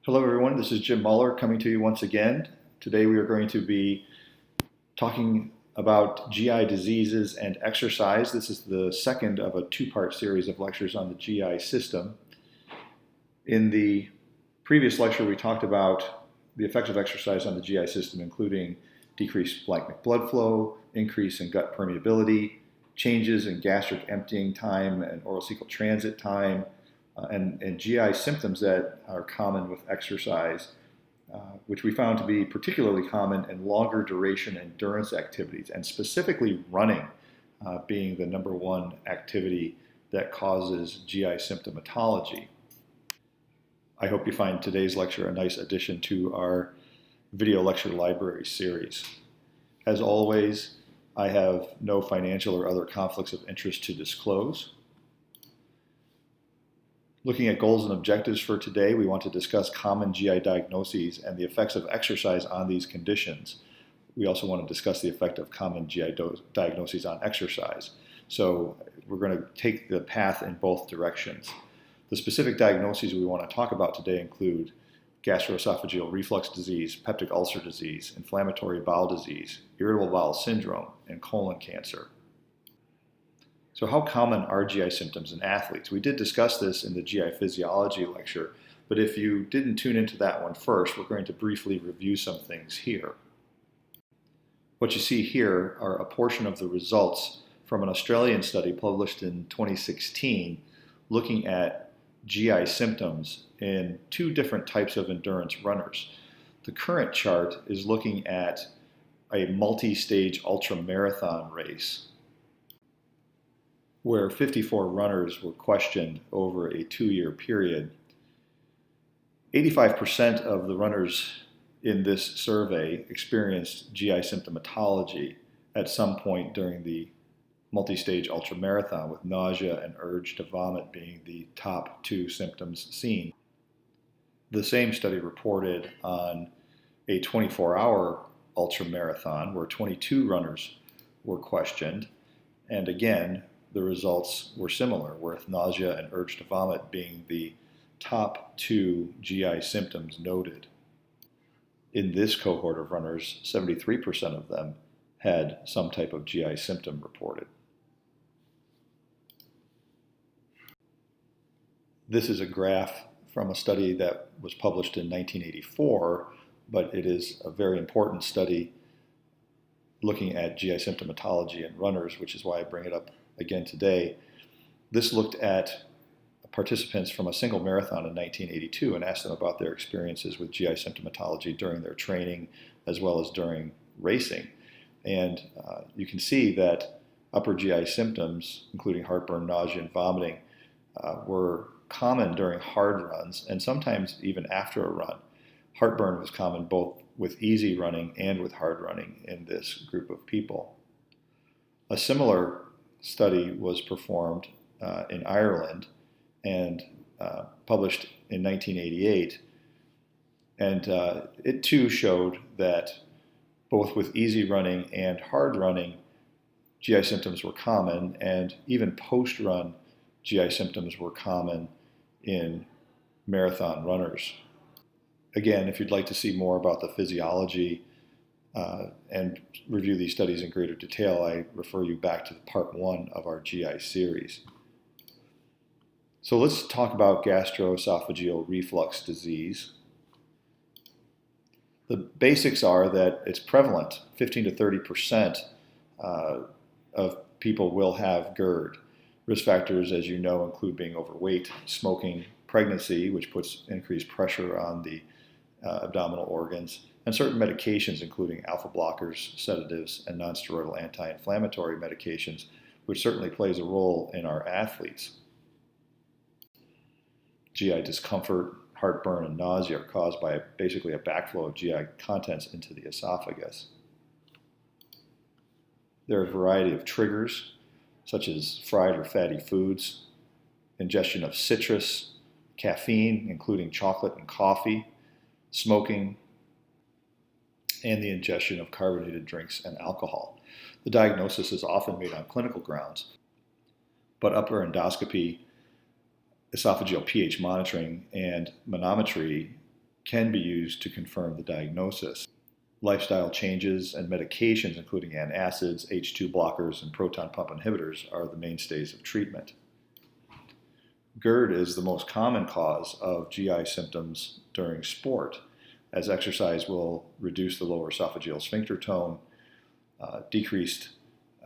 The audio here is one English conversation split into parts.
Hello everyone, this is Jim Moeller coming to you once again. Today we are going to be talking about GI diseases and exercise. This is the second of a two-part series of lectures on the GI system. In the previous lecture we talked about the effects of exercise on the GI system, including decreased blood flow, increase in gut permeability, changes in gastric emptying time and oral cecal transit time, and GI symptoms that are common with exercise, which we found to be particularly common in longer duration endurance activities, and specifically running being the number one activity that causes GI symptomatology. I hope you find today's lecture a nice addition to our video lecture library series. As always, I have no financial or other conflicts of interest to disclose. Looking at goals and objectives for today, we want to discuss common GI diagnoses and the effects of exercise on these conditions. We also want to discuss the effect of common GI diagnoses on exercise. So we're going to take the path in both directions. The specific diagnoses we want to talk about today include gastroesophageal reflux disease, peptic ulcer disease, inflammatory bowel disease, irritable bowel syndrome, and colon cancer. So how common are GI symptoms in athletes? We did discuss this in the GI physiology lecture, but if you didn't tune into that one first, we're going to briefly review some things here. What you see here are a portion of the results from an Australian study published in 2016 looking at GI symptoms in two different types of endurance runners. The current chart is looking at a multi-stage ultramarathon race where 54 runners were questioned over a 2-year period. 85% of the runners in this survey experienced GI symptomatology at some point during the multi-stage ultramarathon, with nausea and urge to vomit being the top two symptoms seen. The same study reported on a 24-hour ultramarathon where 22 runners were questioned, and again, the results were similar, with nausea and urge to vomit being the top two GI symptoms noted. In this cohort of runners, 73% of them had some type of GI symptom reported. This is a graph from a study that was published in 1984, but it is a very important study looking at GI symptomatology in runners, which is why I bring it up again today. This looked at participants from a single marathon in 1982 and asked them about their experiences with GI symptomatology during their training as well as during racing. And you can see that upper GI symptoms, including heartburn, nausea, and vomiting, were common during hard runs and sometimes even after a run. Heartburn was common both with easy running and with hard running in this group of people. A similar study was performed in Ireland and published in 1988, and it too showed that both with easy running and hard running, GI symptoms were common, and even post-run GI symptoms were common in marathon runners. Again, if you'd like to see more about the physiology and review these studies in greater detail, I refer you back to part 1 of our GI series. So let's talk about gastroesophageal reflux disease. The basics are that it's prevalent. 15 to 30% of people will have GERD. Risk factors, as you know, include being overweight, smoking, pregnancy, which puts increased pressure on the abdominal organs, and certain medications, including alpha blockers, sedatives, and nonsteroidal anti-inflammatory medications, which certainly plays a role in our athletes. GI discomfort, heartburn, and nausea are caused by basically a backflow of GI contents into the esophagus. There are a variety of triggers, such as fried or fatty foods, ingestion of citrus, caffeine, including chocolate and coffee, smoking, and the ingestion of carbonated drinks and alcohol. The diagnosis is often made on clinical grounds, but upper endoscopy, esophageal pH monitoring, and manometry can be used to confirm the diagnosis. Lifestyle changes and medications, including antacids, H2 blockers, and proton pump inhibitors, are the mainstays of treatment. GERD is the most common cause of GI symptoms during sport, as exercise will reduce the lower esophageal sphincter tone. Decreased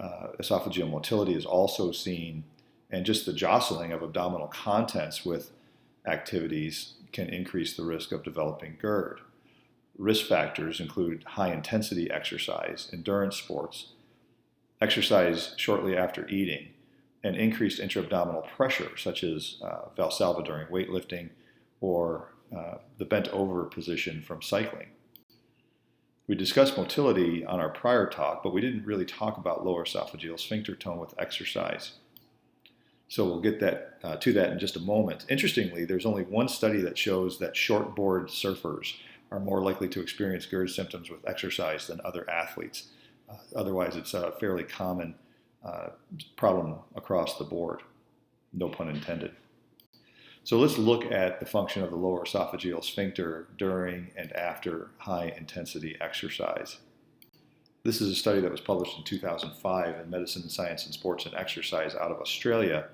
esophageal motility is also seen, and just the jostling of abdominal contents with activities can increase the risk of developing GERD. Risk factors include high-intensity exercise, endurance sports, exercise shortly after eating, and increased intra-abdominal pressure, such as Valsalva during weightlifting or the bent-over position from cycling. We discussed motility on our prior talk, but we didn't really talk about lower esophageal sphincter tone with exercise. So we'll get to that in just a moment. Interestingly, there's only one study that shows that shortboard surfers are more likely to experience GERD symptoms with exercise than other athletes. Otherwise, it's a fairly common problem across the board, no pun intended. So let's look at the function of the lower esophageal sphincter during and after high-intensity exercise. This is a study that was published in 2005 in Medicine, Science, and Sports and Exercise out of Australia.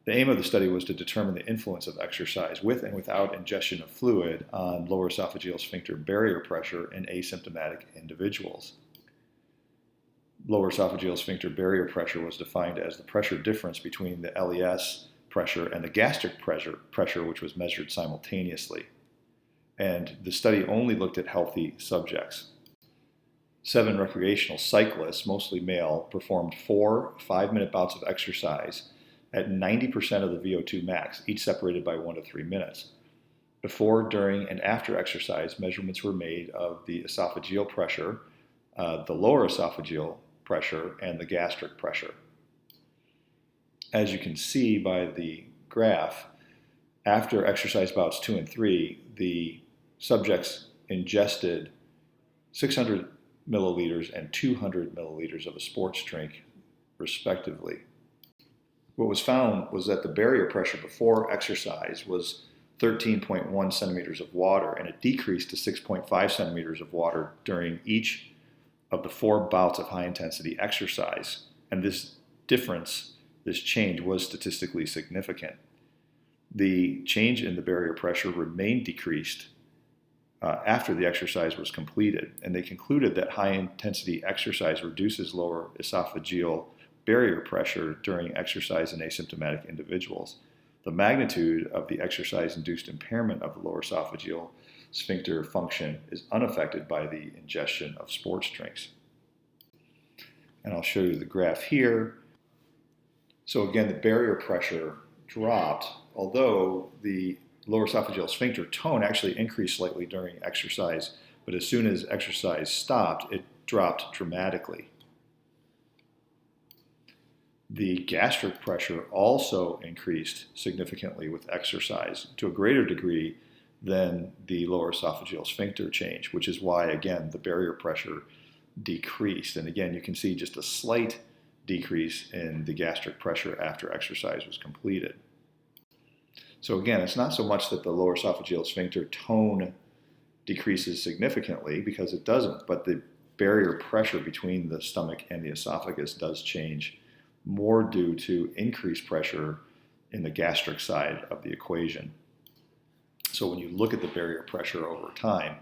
The aim of the study was to determine the influence of exercise with and without ingestion of fluid on lower esophageal sphincter barrier pressure in asymptomatic individuals. Lower esophageal sphincter barrier pressure was defined as the pressure difference between the LES pressure and the gastric pressure, which was measured simultaneously. And the study only looked at healthy subjects. 7 recreational cyclists, mostly male, performed 4 5-minute bouts of exercise at 90% of the VO2 max, each separated by 1 to 3 minutes. Before, during, and after exercise, measurements were made of the esophageal pressure, the lower esophageal pressure, and the gastric pressure. As you can see by the graph, after exercise bouts 2 and 3, the subjects ingested 600 milliliters and 200 milliliters of a sports drink, respectively. What was found was that the barrier pressure before exercise was 13.1 centimeters of water, and it decreased to 6.5 centimeters of water during each of the 4 bouts of high-intensity exercise. And this change was statistically significant. The change in the barrier pressure remained decreased after the exercise was completed, and they concluded that high-intensity exercise reduces lower esophageal barrier pressure during exercise in asymptomatic individuals. The magnitude of the exercise-induced impairment of the lower esophageal sphincter function is unaffected by the ingestion of sports drinks. And I'll show you the graph here. So again, the barrier pressure dropped, although the lower esophageal sphincter tone actually increased slightly during exercise, but as soon as exercise stopped, it dropped dramatically. The gastric pressure also increased significantly with exercise to a greater degree than the lower esophageal sphincter change, which is why, again, the barrier pressure decreased. And again, you can see just a slight decrease in the gastric pressure after exercise was completed. So again, it's not so much that the lower esophageal sphincter tone decreases significantly, because it doesn't, but the barrier pressure between the stomach and the esophagus does change, more due to increased pressure in the gastric side of the equation. So when you look at the barrier pressure over time,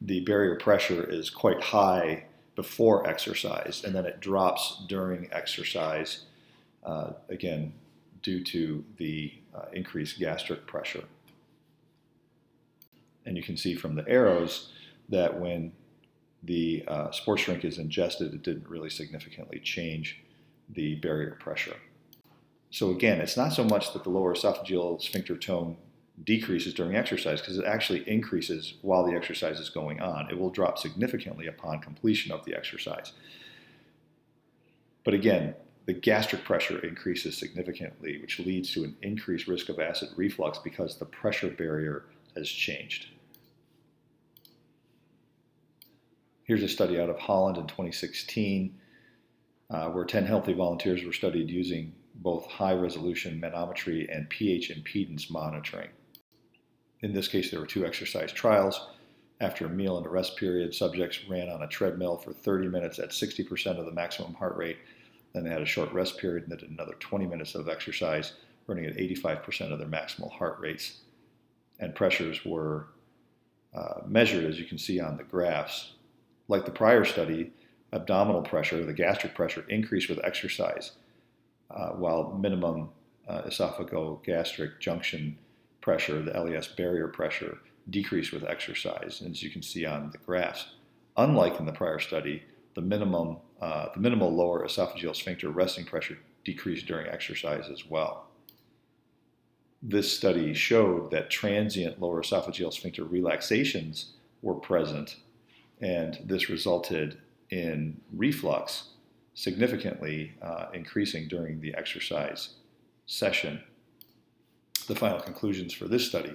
the barrier pressure is quite high before exercise, and then it drops during exercise, again, due to the increased gastric pressure. And you can see from the arrows that when the sports drink is ingested, it didn't really significantly change the barrier pressure. So again, it's not so much that the lower esophageal sphincter tone decreases during exercise, because it actually increases while the exercise is going on. It will drop significantly upon completion of the exercise. But again, the gastric pressure increases significantly, which leads to an increased risk of acid reflux because the pressure barrier has changed. Here's a study out of Holland in 2016 where 10 healthy volunteers were studied using both high-resolution manometry and pH impedance monitoring. In this case, there were 2 exercise trials. After a meal and a rest period, subjects ran on a treadmill for 30 minutes at 60% of the maximum heart rate. Then they had a short rest period and they did another 20 minutes of exercise, running at 85% of their maximal heart rates. And pressures were measured, as you can see on the graphs. Like the prior study, abdominal pressure, the gastric pressure, increased with exercise, while minimum esophagogastric junction pressure, the LES barrier pressure, decreased with exercise, as you can see on the graphs. Unlike in the prior study, the minimal lower esophageal sphincter resting pressure decreased during exercise as well. This study showed that transient lower esophageal sphincter relaxations were present, and this resulted in reflux significantly increasing during the exercise session. The final conclusions for this study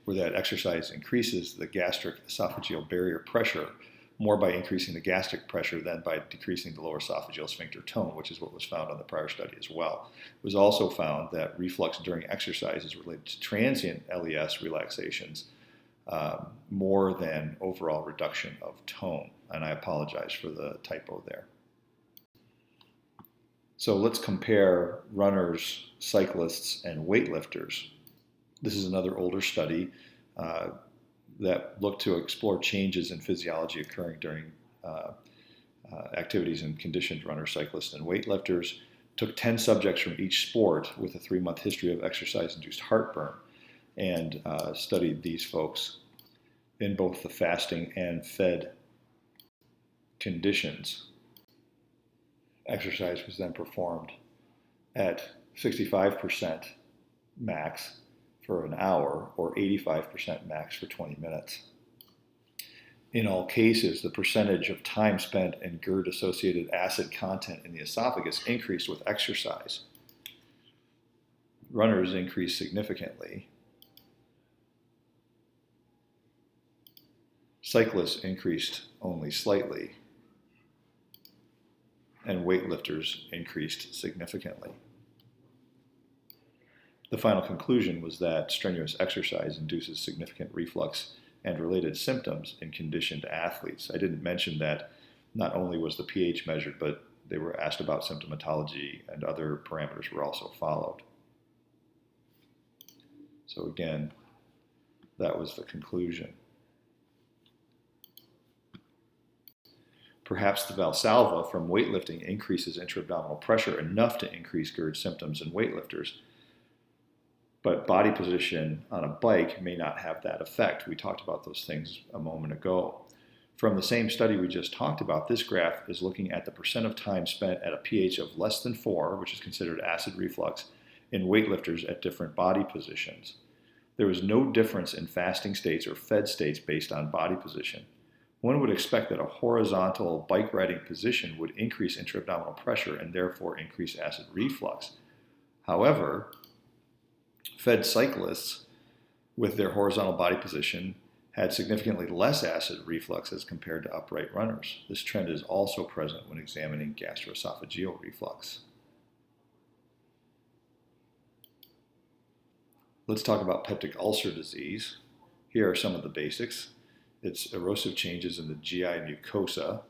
were that exercise increases the gastric esophageal barrier pressure more by increasing the gastric pressure than by decreasing the lower esophageal sphincter tone, which is what was found on the prior study as well. It was also found that reflux during exercise is related to transient LES relaxations more than overall reduction of tone. And I apologize for the typo there. So let's compare runners, cyclists, and weightlifters. This is another older study that looked to explore changes in physiology occurring during activities in conditioned runners, cyclists, and weightlifters. Took 10 subjects from each sport with a 3-month history of exercise-induced heartburn and studied these folks in both the fasting and fed conditions. Exercise was then performed at 65% max for an hour or 85% max for 20 minutes. In all cases, the percentage of time spent in GERD-associated acid content in the esophagus increased with exercise. Runners increased significantly. Cyclists increased only slightly, and weightlifters increased significantly. The final conclusion was that strenuous exercise induces significant reflux and related symptoms in conditioned athletes. I didn't mention that not only was the pH measured, but they were asked about symptomatology and other parameters were also followed. So again, that was the conclusion. Perhaps the Valsalva from weightlifting increases intra-abdominal pressure enough to increase GERD symptoms in weightlifters, but body position on a bike may not have that effect. We talked about those things a moment ago. From the same study we just talked about, this graph is looking at the percent of time spent at a pH of less than 4, which is considered acid reflux, in weightlifters at different body positions. There was no difference in fasting states or fed states based on body position. One would expect that a horizontal bike riding position would increase intra-abdominal pressure and therefore increase acid reflux. However, fed cyclists with their horizontal body position had significantly less acid reflux as compared to upright runners. This trend is also present when examining gastroesophageal reflux. Let's talk about peptic ulcer disease. Here are some of the basics. It's erosive changes in the GI mucosa,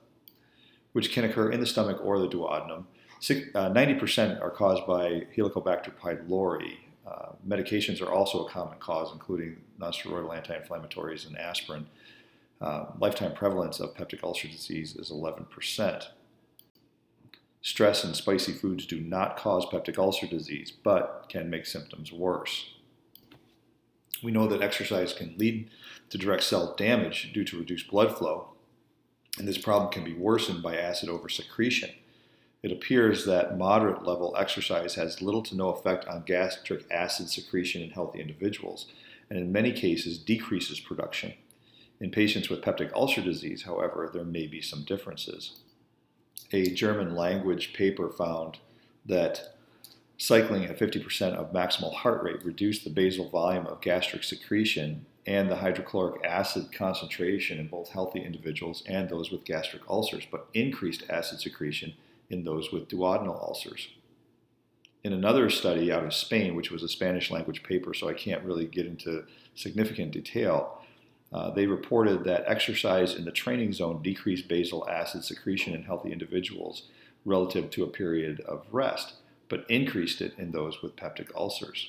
which can occur in the stomach or the duodenum. 90% are caused by Helicobacter pylori. Medications are also a common cause, including nonsteroidal anti-inflammatories and aspirin. Lifetime prevalence of peptic ulcer disease is 11%. Stress and spicy foods do not cause peptic ulcer disease, but can make symptoms worse. We know that exercise can lead to direct cell damage due to reduced blood flow, and this problem can be worsened by acid oversecretion. It appears that moderate level exercise has little to no effect on gastric acid secretion in healthy individuals, and in many cases decreases production. In patients with peptic ulcer disease, however, there may be some differences. A German language paper found that cycling at 50% of maximal heart rate reduced the basal volume of gastric secretion and the hydrochloric acid concentration in both healthy individuals and those with gastric ulcers, but increased acid secretion in those with duodenal ulcers. In another study out of Spain, which was a Spanish language paper, so I can't really get into significant detail, they reported that exercise in the training zone decreased basal acid secretion in healthy individuals relative to a period of rest, but increased it in those with peptic ulcers.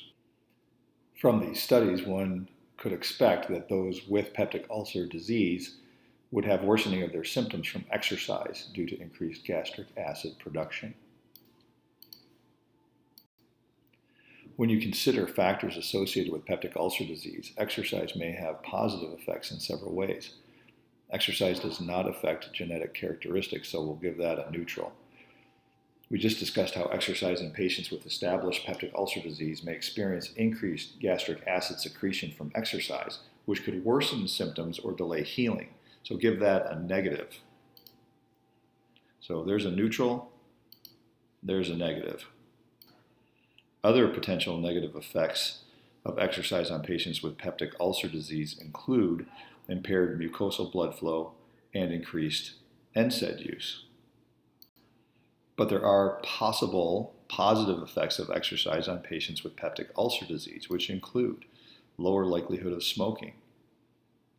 From these studies, one could expect that those with peptic ulcer disease would have worsening of their symptoms from exercise due to increased gastric acid production. When you consider factors associated with peptic ulcer disease, exercise may have positive effects in several ways. Exercise does not affect genetic characteristics, so we'll give that a neutral. We just discussed how exercise in patients with established peptic ulcer disease may experience increased gastric acid secretion from exercise, which could worsen symptoms or delay healing. So give that a negative. So there's a neutral, there's a negative. Other potential negative effects of exercise on patients with peptic ulcer disease include impaired mucosal blood flow and increased NSAID use. But there are possible positive effects of exercise on patients with peptic ulcer disease, which include lower likelihood of smoking,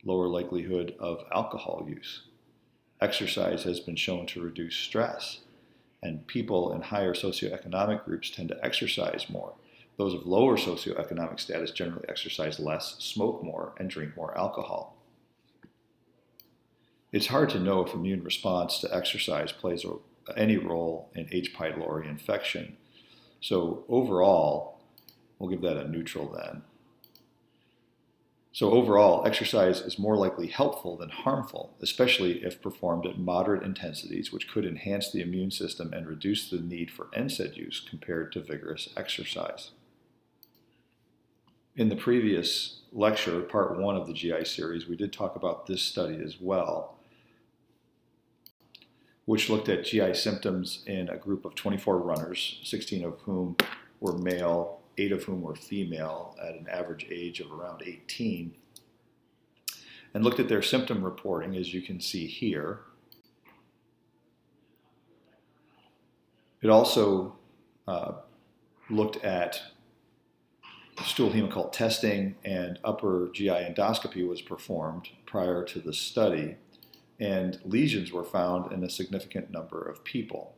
lower likelihood of alcohol use. Exercise has been shown to reduce stress, and people in higher socioeconomic groups tend to exercise more. Those of lower socioeconomic status generally exercise less, smoke more, and drink more alcohol. It's hard to know if immune response to exercise plays any role in H. pylori infection. So overall, we'll give that a neutral then. So overall, exercise is more likely helpful than harmful, especially if performed at moderate intensities, which could enhance the immune system and reduce the need for NSAID use compared to vigorous exercise. In the previous lecture, part 1 of the GI series, we did talk about this study as well, which looked at GI symptoms in a group of 24 runners, 16 of whom were male, 8 of whom were female at an average age of around 18, and looked at their symptom reporting, as you can see here. It also looked at stool hemoccult testing, and upper GI endoscopy was performed prior to the study, and lesions were found in a significant number of people,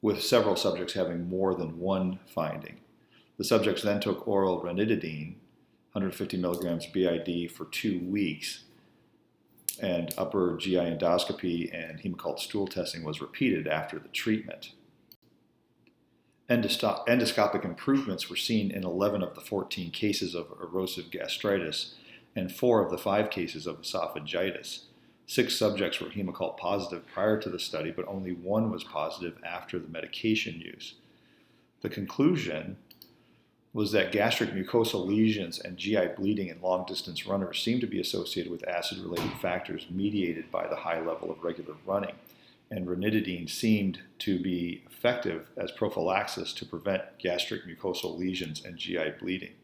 with several subjects having more than one finding. The subjects then took oral ranitidine, 150 milligrams BID for 2 weeks, and upper GI endoscopy and hemoccult stool testing was repeated after the treatment. Endoscopic improvements were seen in 11 of the 14 cases of erosive gastritis and 4 of the 5 cases of esophagitis. 6 subjects were hemoccult positive prior to the study, but only 1 was positive after the medication use. The conclusion was that gastric mucosal lesions and GI bleeding in long-distance runners seem to be associated with acid-related factors mediated by the high level of regular running, and ranitidine seemed to be effective as prophylaxis to prevent gastric mucosal lesions and GI bleeding.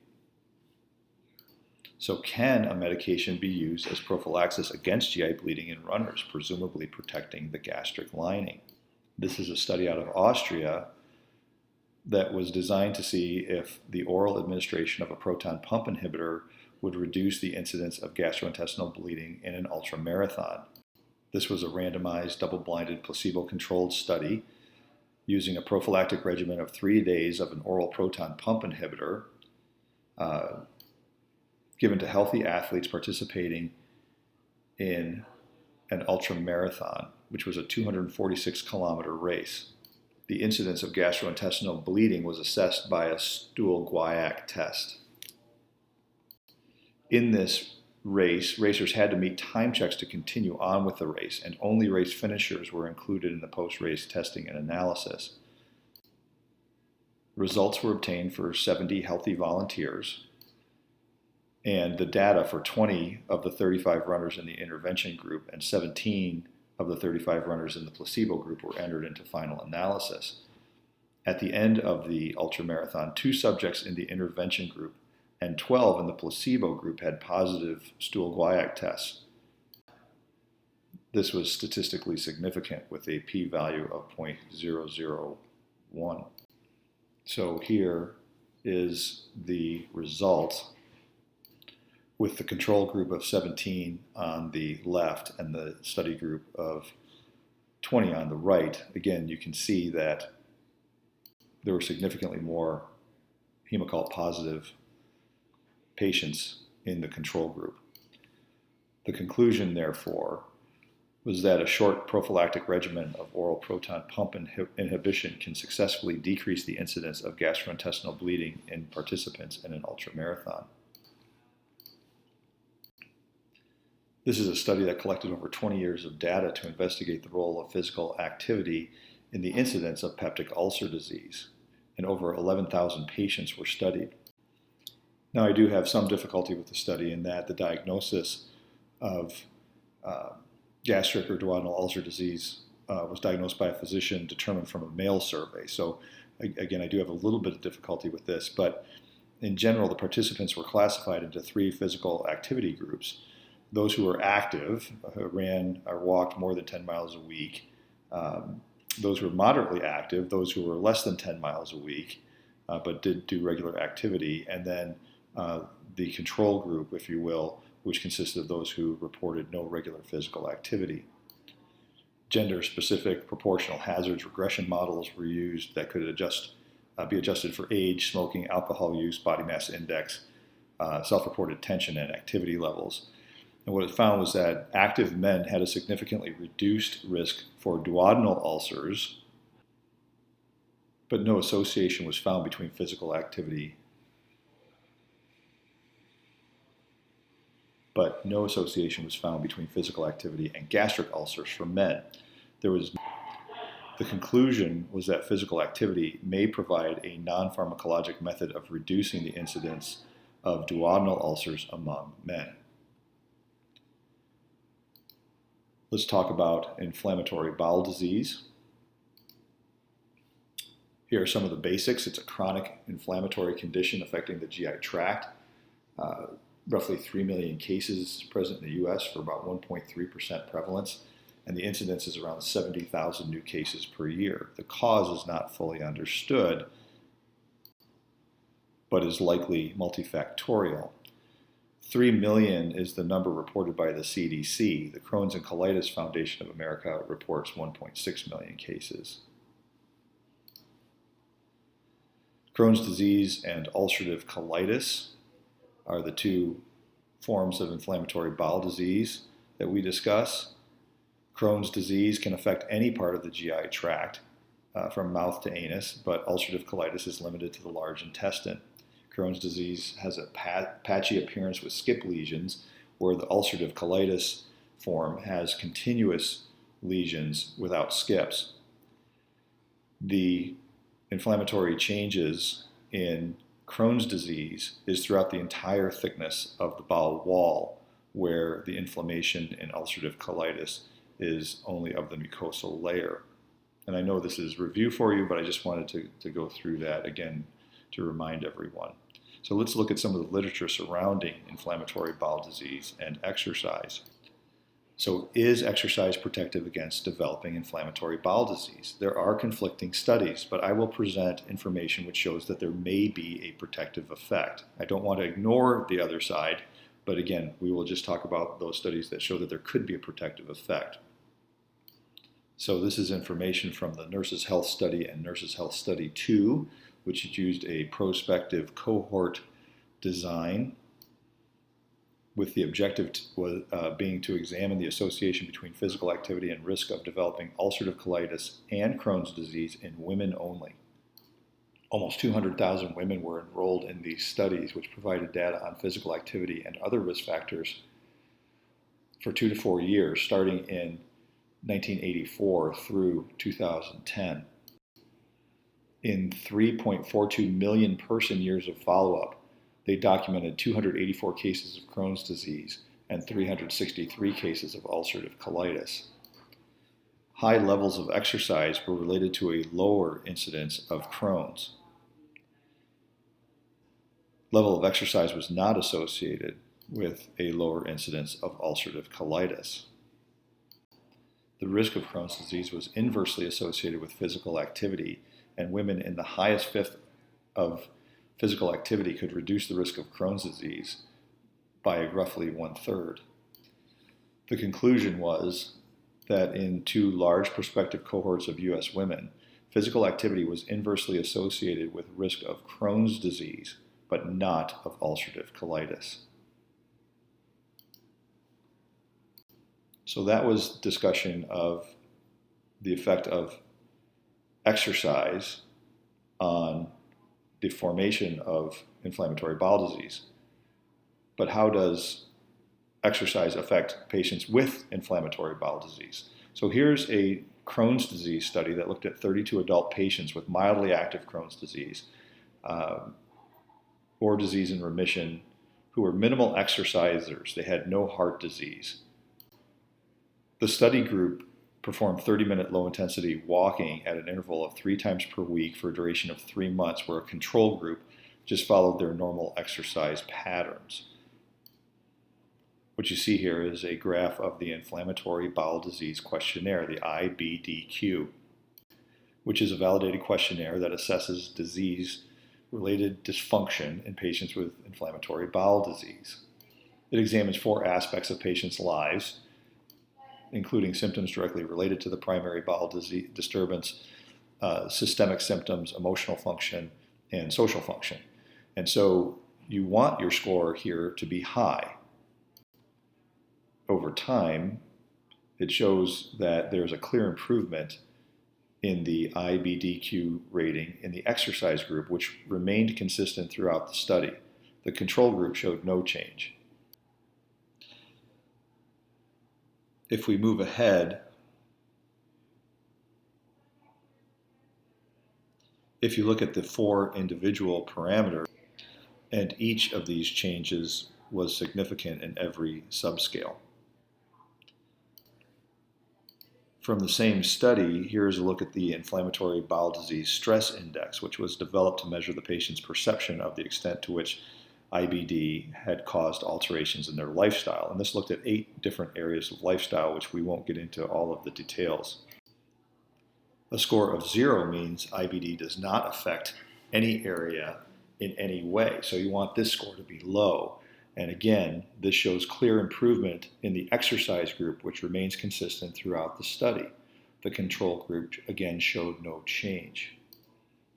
So can a medication be used as prophylaxis against GI bleeding in runners, presumably protecting the gastric lining? This is a study out of Austria that was designed to see if the oral administration of a proton pump inhibitor would reduce the incidence of gastrointestinal bleeding in an ultramarathon. This was a randomized, double-blinded, placebo-controlled study using a prophylactic regimen of 3 days of an oral proton pump inhibitor given to healthy athletes participating in an ultramarathon, which was a 246-kilometer race. The incidence of gastrointestinal bleeding was assessed by a stool guaiac test. In this race, racers had to meet time checks to continue on with the race, and only race finishers were included in the post-race testing and analysis. Results were obtained for 70 healthy volunteers, and the data for 20 of the 35 runners in the intervention group and 17 of the 35 runners in the placebo group were entered into final analysis. At the end of the ultramarathon, 2 subjects in the intervention group and 12 in the placebo group had positive stool guaiac tests. This was statistically significant with a p-value of 0.001. So here is the result with the control group of 17 on the left and the study group of 20 on the right. Again, you can see that there were significantly more hemoccult positive patients in the control group. The conclusion, therefore, was that a short prophylactic regimen of oral proton pump inhibition can successfully decrease the incidence of gastrointestinal bleeding in participants in an ultramarathon. This is a study that collected over 20 years of data to investigate the role of physical activity in the incidence of peptic ulcer disease, and over 11,000 patients were studied. Now, I do have some difficulty with the study in that the diagnosis of gastric or duodenal ulcer disease was diagnosed by a physician determined from a male survey. So again, I do have a little bit of difficulty with this, but in general, the participants were classified into 3 physical activity groups. Those who were active, who ran or walked more than 10 miles a week, those who were moderately active, those who were less than 10 miles a week, but did do regular activity, and then the control group, if you will, which consisted of those who reported no regular physical activity. Gender-specific proportional hazards regression models were used that could be adjusted for age, smoking, alcohol use, body mass index, self-reported tension, and activity levels. And what it found was that active men had a significantly reduced risk for duodenal ulcers, but no association was found between physical activity and gastric ulcers for men. The conclusion was that physical activity may provide a non-pharmacologic method of reducing the incidence of duodenal ulcers among men. Let's talk about inflammatory bowel disease. Here are some of the basics. It's a chronic inflammatory condition affecting the GI tract. Roughly 3 million cases present in the U.S. for about 1.3% prevalence, and the incidence is around 70,000 new cases per year. The cause is not fully understood, but is likely multifactorial. 3 million is the number reported by the CDC. The Crohn's and Colitis Foundation of America reports 1.6 million cases. Crohn's disease and ulcerative colitis are the 2 forms of inflammatory bowel disease that we discuss. Crohn's disease can affect any part of the GI tract, from mouth to anus, but ulcerative colitis is limited to the large intestine. Crohn's disease has a patchy appearance with skip lesions, where the ulcerative colitis form has continuous lesions without skips. The inflammatory changes in Crohn's disease is throughout the entire thickness of the bowel wall, where the inflammation in ulcerative colitis is only of the mucosal layer. And I know this is review for you, but I just wanted to go through that again to remind everyone. So let's look at some of the literature surrounding inflammatory bowel disease and exercise. So is exercise protective against developing inflammatory bowel disease? There are conflicting studies, but I will present information which shows that there may be a protective effect. I don't want to ignore the other side, but again, we will just talk about those studies that show that there could be a protective effect. So this is information from the Nurses' Health Study and Nurses' Health Study 2, which used a prospective cohort design with the objective being to examine the association between physical activity and risk of developing ulcerative colitis and Crohn's disease in women only. Almost 200,000 women were enrolled in these studies, which provided data on physical activity and other risk factors for 2 to 4 years, starting in 1984 through 2010. In 3.42 million person years of follow-up, they documented 284 cases of Crohn's disease and 363 cases of ulcerative colitis. High levels of exercise were related to a lower incidence of Crohn's. Level of exercise was not associated with a lower incidence of ulcerative colitis. The risk of Crohn's disease was inversely associated with physical activity, and women in the highest fifth of physical activity could reduce the risk of Crohn's disease by roughly 1/3. The conclusion was that in 2 large prospective cohorts of U.S. women, physical activity was inversely associated with risk of Crohn's disease, but not of ulcerative colitis. So that was discussion of the effect of exercise on the formation of inflammatory bowel disease. But how does exercise affect patients with inflammatory bowel disease? So here's a Crohn's disease study that looked at 32 adult patients with mildly active Crohn's disease or disease in remission who were minimal exercisers. They had no heart disease. The study group performed 30-minute low-intensity walking at an interval of 3 times per week for a duration of 3 months, where a control group just followed their normal exercise patterns. What you see here is a graph of the Inflammatory Bowel Disease Questionnaire, the IBDQ, which is a validated questionnaire that assesses disease-related dysfunction in patients with inflammatory bowel disease. It examines 4 aspects of patients' lives, including symptoms directly related to the primary bowel disease disturbance, systemic symptoms, emotional function, and social function. And so you want your score here to be high. Over time, it shows that there's a clear improvement in the IBDQ rating in the exercise group, which remained consistent throughout the study. The control group showed no change. If we move ahead, if you look at the 4 individual parameters, and each of these changes was significant in every subscale. From the same study, here's a look at the Inflammatory Bowel Disease Stress Index, which was developed to measure the patient's perception of the extent to which IBD had caused alterations in their lifestyle. And this looked at 8 different areas of lifestyle, which we won't get into all of the details. A score of 0 means IBD does not affect any area in any way. So you want this score to be low. And again, this shows clear improvement in the exercise group, which remains consistent throughout the study. The control group, again, showed no change.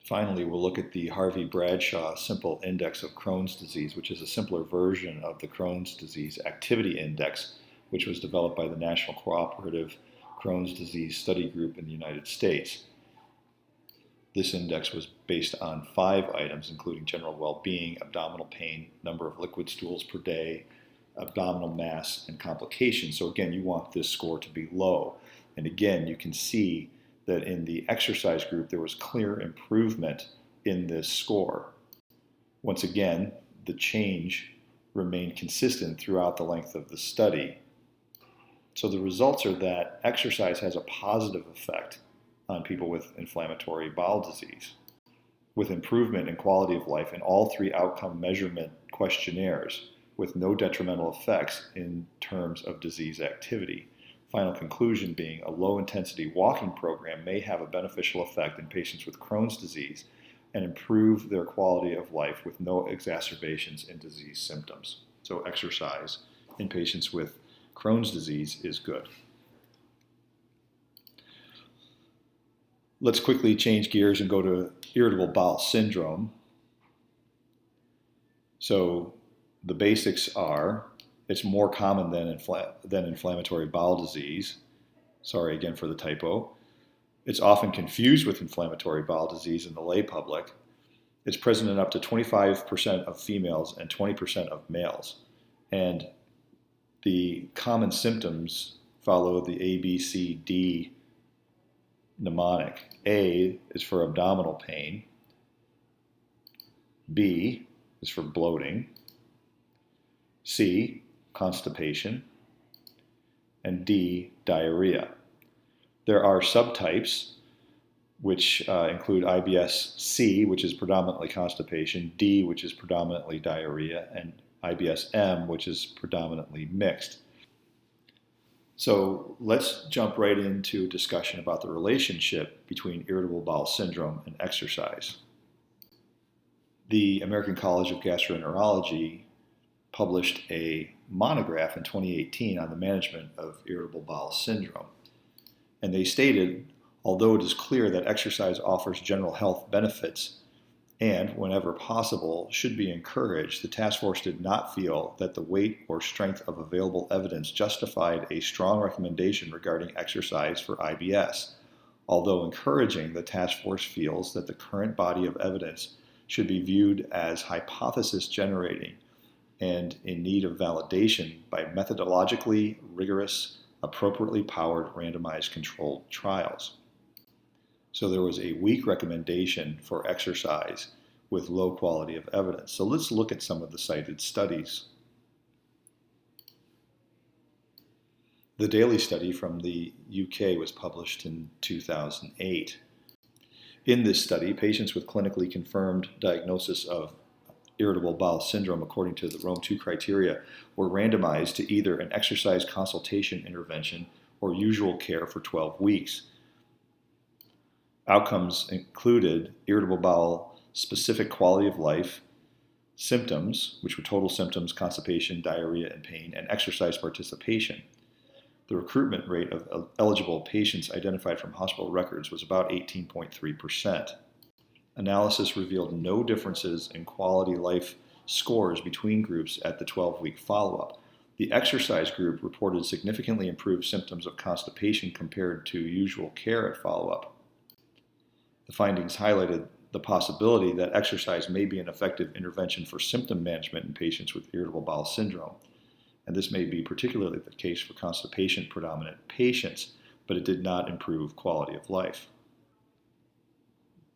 Finally, we'll look at the Harvey-Bradshaw Simple Index of Crohn's Disease, which is a simpler version of the Crohn's Disease Activity Index, which was developed by the National Cooperative Crohn's Disease Study Group in the United States. This index was based on 5 items, including general well-being, abdominal pain, number of liquid stools per day, abdominal mass, and complications. So again, you want this score to be low. And again, you can see that in the exercise group, there was clear improvement in this score. Once again, the change remained consistent throughout the length of the study. So the results are that exercise has a positive effect on people with inflammatory bowel disease, with improvement in quality of life in all 3 outcome measurement questionnaires, with no detrimental effects in terms of disease activity. Final conclusion being a low-intensity walking program may have a beneficial effect in patients with Crohn's disease and improve their quality of life with no exacerbations in disease symptoms. So exercise in patients with Crohn's disease is good. Let's quickly change gears and go to irritable bowel syndrome. So the basics are, it's more common than inflammatory bowel disease. Sorry again for the typo. It's often confused with inflammatory bowel disease in the lay public. It's present in up to 25% of females and 20% of males. And the common symptoms follow the ABCD mnemonic. A is for abdominal pain. B is for bloating. C, constipation. And D, diarrhea. There are subtypes which include IBS-C, which is predominantly constipation, D, which is predominantly diarrhea, and IBS-M, which is predominantly mixed. So let's jump right into a discussion about the relationship between irritable bowel syndrome and exercise. The American College of Gastroenterology published a monograph in 2018 on the management of irritable bowel syndrome. And they stated, although it is clear that exercise offers general health benefits and, whenever possible, should be encouraged, the task force did not feel that the weight or strength of available evidence justified a strong recommendation regarding exercise for IBS. Although encouraging, the task force feels that the current body of evidence should be viewed as hypothesis generating and in need of validation by methodologically rigorous, appropriately powered randomized controlled trials. So there was a weak recommendation for exercise with low quality of evidence. So let's look at some of the cited studies. The Daly study from the UK was published in 2008. In this study, patients with clinically confirmed diagnosis of irritable bowel syndrome according to the Rome 2 criteria were randomized to either an exercise consultation intervention or usual care for 12 weeks. Outcomes included irritable bowel specific quality of life, symptoms, which were total symptoms, constipation, diarrhea, and pain, and exercise participation. The recruitment rate of eligible patients identified from hospital records was about 18.3%. Analysis revealed no differences in quality life scores between groups at the 12-week follow-up. The exercise group reported significantly improved symptoms of constipation compared to usual care at follow-up. The findings highlighted the possibility that exercise may be an effective intervention for symptom management in patients with irritable bowel syndrome. And this may be particularly the case for constipation-predominant patients, but it did not improve quality of life.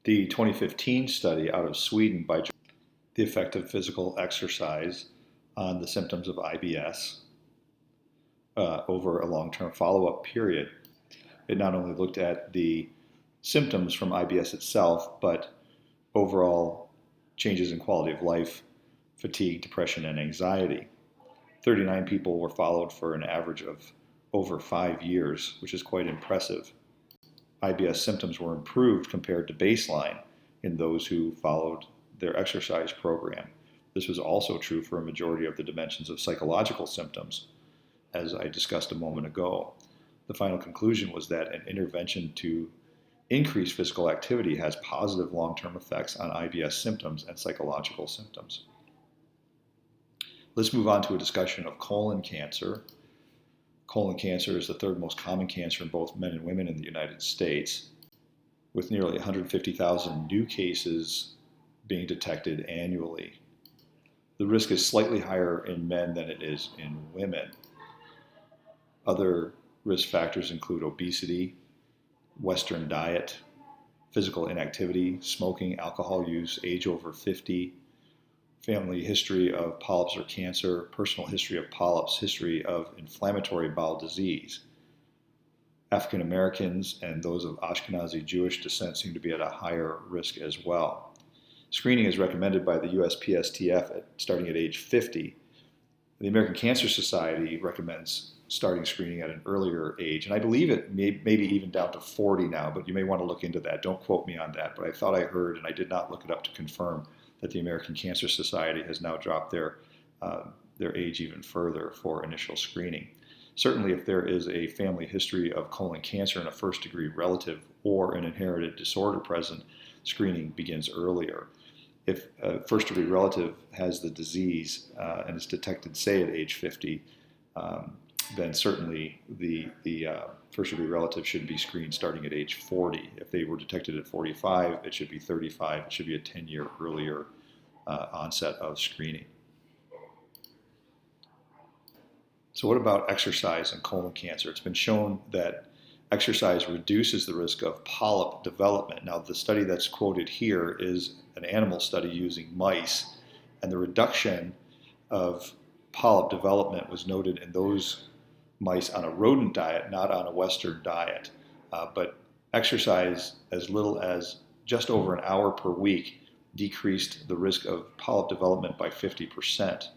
The 2015 study out of Sweden by the effect of physical exercise on the symptoms of IBS over a long-term follow-up period. It not only looked at the symptoms from IBS itself, but overall changes in quality of life, fatigue, depression, and anxiety. 39 people were followed for an average of over 5 years, which is quite impressive. IBS symptoms were improved compared to baseline in those who followed their exercise program. This was also true for a majority of the dimensions of psychological symptoms, as I discussed a moment ago. The final conclusion was that an intervention to increase physical activity has positive long-term effects on IBS symptoms and psychological symptoms. Let's move on to a discussion of colon cancer. Colon cancer is the third most common cancer in both men and women in the United States, with nearly 150,000 new cases being detected annually. The risk is slightly higher in men than it is in women. Other risk factors include obesity, Western diet, physical inactivity, smoking, alcohol use, age over 50, family history of polyps or cancer, personal history of polyps, history of inflammatory bowel disease. African Americans and those of Ashkenazi Jewish descent seem to be at a higher risk as well. Screening is recommended by the USPSTF starting at age 50. The American Cancer Society recommends starting screening at an earlier age, and I believe it may be even down to 40 now, but you may want to look into that. Don't quote me on that, but I thought I heard, and I did not look it up to confirm, that the American Cancer Society has now dropped their age even further for initial screening. Certainly, if there is a family history of colon cancer in a first-degree relative or an inherited disorder present, screening begins earlier. If a first-degree relative has the disease and is detected, say, at age 50, then certainly the first-degree relative should be screened starting at age 40. If they were detected at 45, it should be 35. It should be a 10-year earlier onset of screening. So what about exercise and colon cancer? It's been shown that exercise reduces the risk of polyp development. Now, the study that's quoted here is an animal study using mice, and the reduction of polyp development was noted in those mice on a rodent diet, not on a Western diet. But exercise as little as just over an hour per week decreased the risk of polyp development by 50%.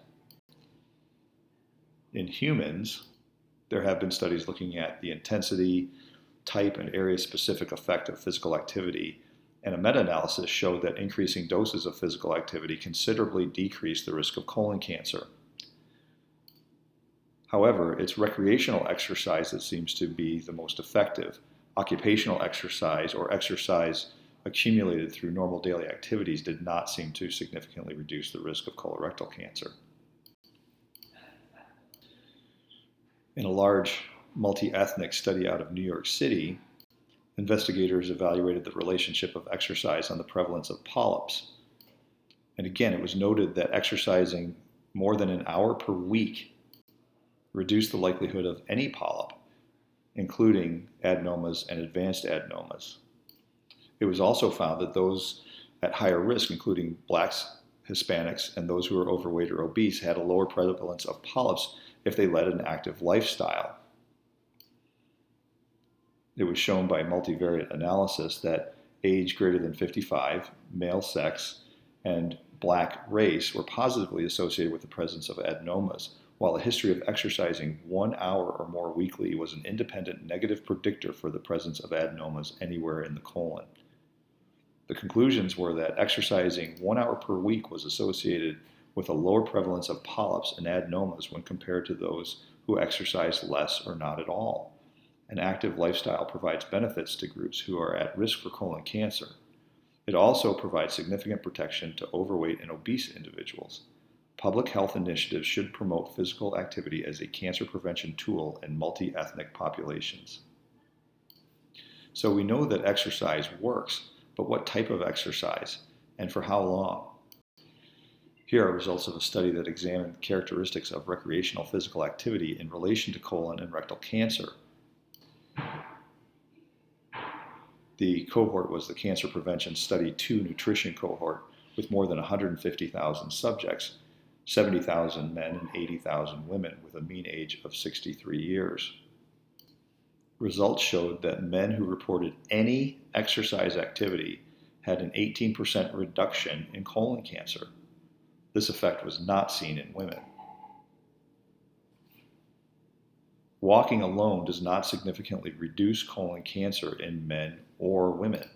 In humans, there have been studies looking at the intensity, type, and area-specific effect of physical activity And a meta-analysis showed that increasing doses of physical activity considerably decreased the risk of colon cancer. However, it's recreational exercise that seems to be the most effective. Occupational exercise or exercise accumulated through normal daily activities did not seem to significantly reduce the risk of colorectal cancer. In a large multi-ethnic study out of New York City, investigators evaluated the relationship of exercise on the prevalence of polyps. And again, it was noted that exercising more than an hour per week reduced the likelihood of any polyp, including adenomas and advanced adenomas. It was also found that those at higher risk, including blacks, Hispanics, and those who were overweight or obese, had a lower prevalence of polyps if they led an active lifestyle. It was shown by multivariate analysis that age greater than 55, male sex, and black race were positively associated with the presence of adenomas, while a history of exercising 1 hour or more weekly was an independent negative predictor for the presence of adenomas anywhere in the colon. The conclusions were that exercising 1 hour per week was associated with a lower prevalence of polyps and adenomas when compared to those who exercised less or not at all. An active lifestyle provides benefits to groups who are at risk for colon cancer. It also provides significant protection to overweight and obese individuals. Public health initiatives should promote physical activity as a cancer prevention tool in multi-ethnic populations. So we know that exercise works, but what type of exercise and for how long? Here are results of a study that examined characteristics of recreational physical activity in relation to colon and rectal cancer. The cohort was the Cancer Prevention Study 2 nutrition cohort with more than 150,000 subjects, 70,000 men and 80,000 women with a mean age of 63 years. Results showed that men who reported any exercise activity had an 18% reduction in colon cancer. This effect was not seen in women. Walking alone does not significantly reduce colon cancer in men or women.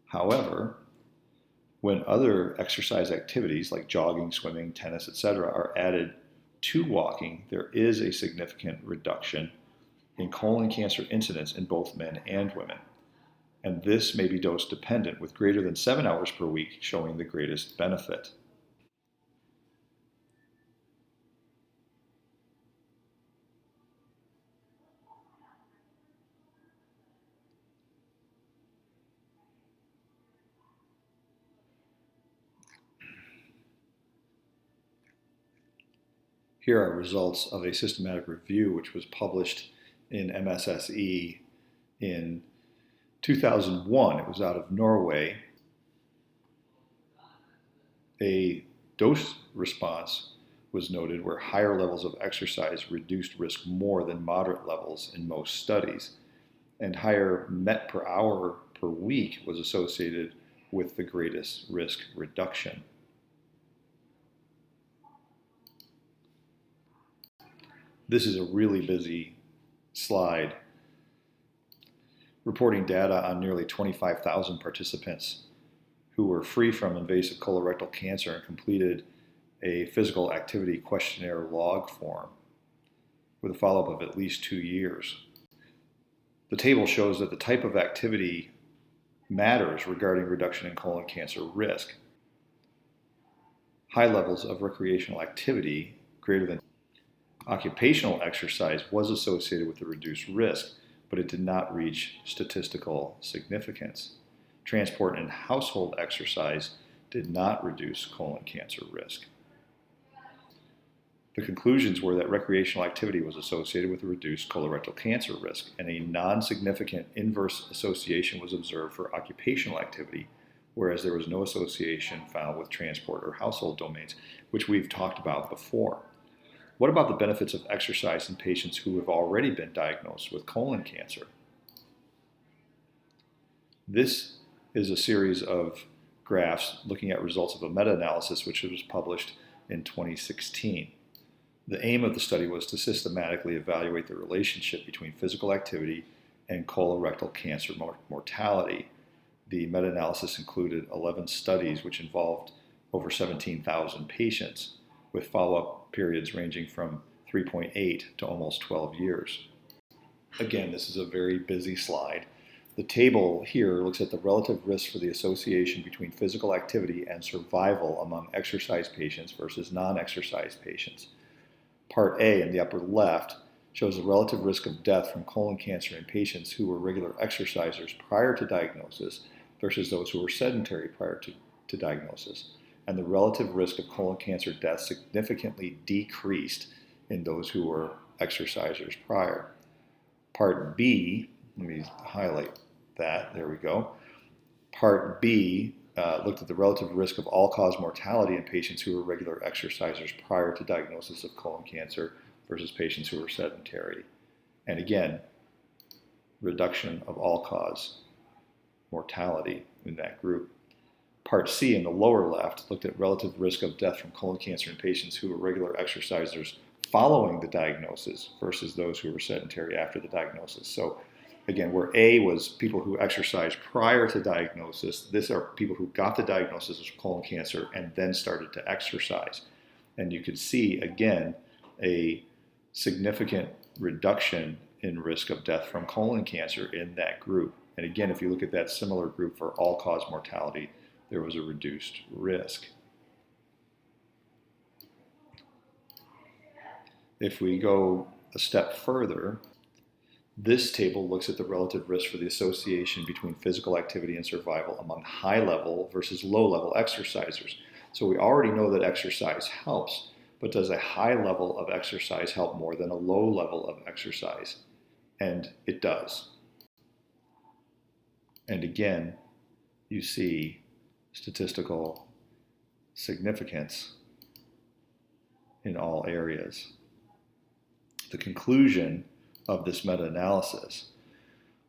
However, when other exercise activities like jogging, swimming, tennis, etc. are added to walking, there is a significant reduction in colon cancer incidence in both men and women. And this may be dose dependent, with greater than 7 hours per week showing the greatest benefit. Here are results of a systematic review which was published in MSSE in 2001. It was out of Norway. A dose response was noted where higher levels of exercise reduced risk more than moderate levels in most studies, and higher MET per hour per week was associated with the greatest risk reduction. This is a really busy slide reporting data on nearly 25,000 participants who were free from invasive colorectal cancer and completed a physical activity questionnaire log form with a follow-up of at least 2 years. The table shows that the type of activity matters regarding reduction in colon cancer risk. High levels of recreational activity greater than occupational exercise was associated with the reduced risk, but it did not reach statistical significance. Transport and household exercise did not reduce colon cancer risk. The conclusions were that recreational activity was associated with a reduced colorectal cancer risk, and a non-significant inverse association was observed for occupational activity, whereas there was no association found with transport or household domains, which we've talked about before. What about the benefits of exercise in patients who have already been diagnosed with colon cancer? This is a series of graphs looking at results of a meta-analysis which was published in 2016. The aim of the study was to systematically evaluate the relationship between physical activity and colorectal cancer mortality. The meta-analysis included 11 studies which involved over 17,000 patients with follow-up periods ranging from 3.8 to almost 12 years. Again, this is a very busy slide. The table here looks at the relative risk for the association between physical activity and survival among exercise patients versus non-exercise patients. Part A in the upper left shows the relative risk of death from colon cancer in patients who were regular exercisers prior to diagnosis versus those who were sedentary prior to diagnosis. And the relative risk of colon cancer death significantly decreased in those who were exercisers prior. Part B, let me highlight that, there we go. Part B looked at the relative risk of all-cause mortality in patients who were regular exercisers prior to diagnosis of colon cancer versus patients who were sedentary. And again, reduction of all-cause mortality in that group. Part C in the lower left looked at relative risk of death from colon cancer in patients who were regular exercisers following the diagnosis versus those who were sedentary after the diagnosis. So again, where A was people who exercised prior to diagnosis, these are people who got the diagnosis of colon cancer and then started to exercise. And you could see, again, a significant reduction in risk of death from colon cancer in that group. And again, if you look at that similar group for all-cause mortality, there was a reduced risk. If we go a step further, this table looks at the relative risk for the association between physical activity and survival among high-level versus low-level exercisers. So we already know that exercise helps, but does a high level of exercise help more than a low level of exercise? And it does. And again, you see statistical significance in all areas. The conclusion of this meta-analysis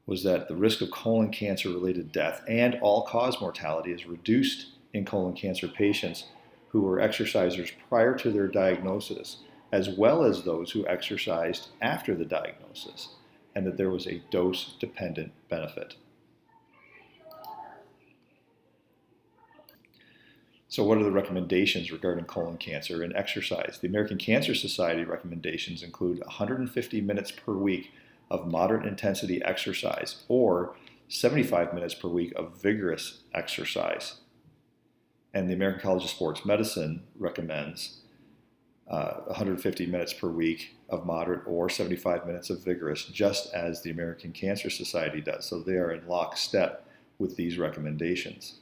was that the risk of colon cancer-related death and all-cause mortality is reduced in colon cancer patients who were exercisers prior to their diagnosis, as well as those who exercised after the diagnosis, and that there was a dose-dependent benefit. So what are the recommendations regarding colon cancer and exercise? The American Cancer Society recommendations include 150 minutes per week of moderate intensity exercise or 75 minutes per week of vigorous exercise. And the American College of Sports Medicine recommends 150 minutes per week of moderate or 75 minutes of vigorous, just as the American Cancer Society does. So they are in lockstep with these recommendations.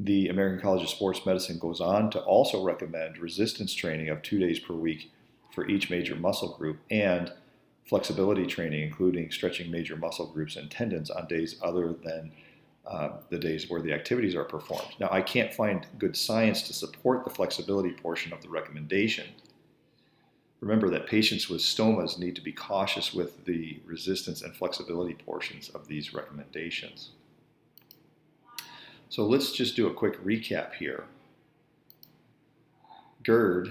The American College of Sports Medicine goes on to also recommend resistance training of 2 days per week for each major muscle group and flexibility training, including stretching major muscle groups and tendons on days other than the days where the activities are performed. Now, I can't find good science to support the flexibility portion of the recommendation. Remember that patients with stomas need to be cautious with the resistance and flexibility portions of these recommendations. So let's just do a quick recap here. GERD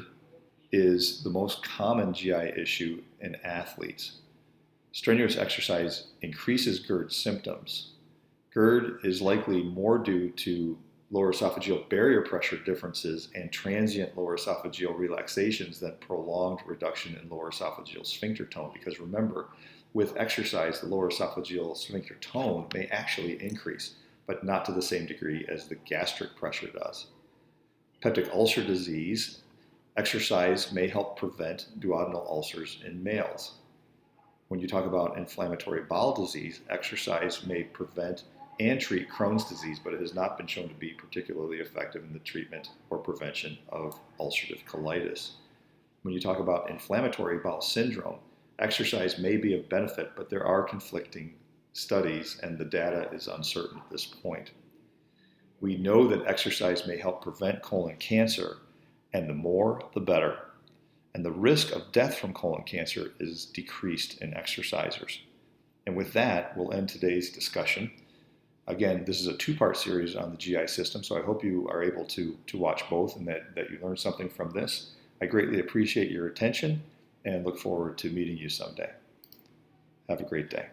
is the most common GI issue in athletes. Strenuous exercise increases GERD symptoms. GERD is likely more due to lower esophageal barrier pressure differences and transient lower esophageal relaxations than prolonged reduction in lower esophageal sphincter tone. Because remember, with exercise, the lower esophageal sphincter tone may actually increase, but not to the same degree as the gastric pressure does. Peptic ulcer disease, exercise may help prevent duodenal ulcers in males. When you talk about inflammatory bowel disease, exercise may prevent and treat Crohn's disease, but it has not been shown to be particularly effective in the treatment or prevention of ulcerative colitis. When you talk about inflammatory bowel syndrome, exercise may be of benefit, but there are conflicting studies and the data is uncertain at this point. We know that exercise may help prevent colon cancer, and the more, the better. And the risk of death from colon cancer is decreased in exercisers. And with that, we'll end today's discussion. Again, this is a two-part series on the GI system, so I hope you are able to watch both and that you learned something from this. I greatly appreciate your attention and look forward to meeting you someday. Have a great day.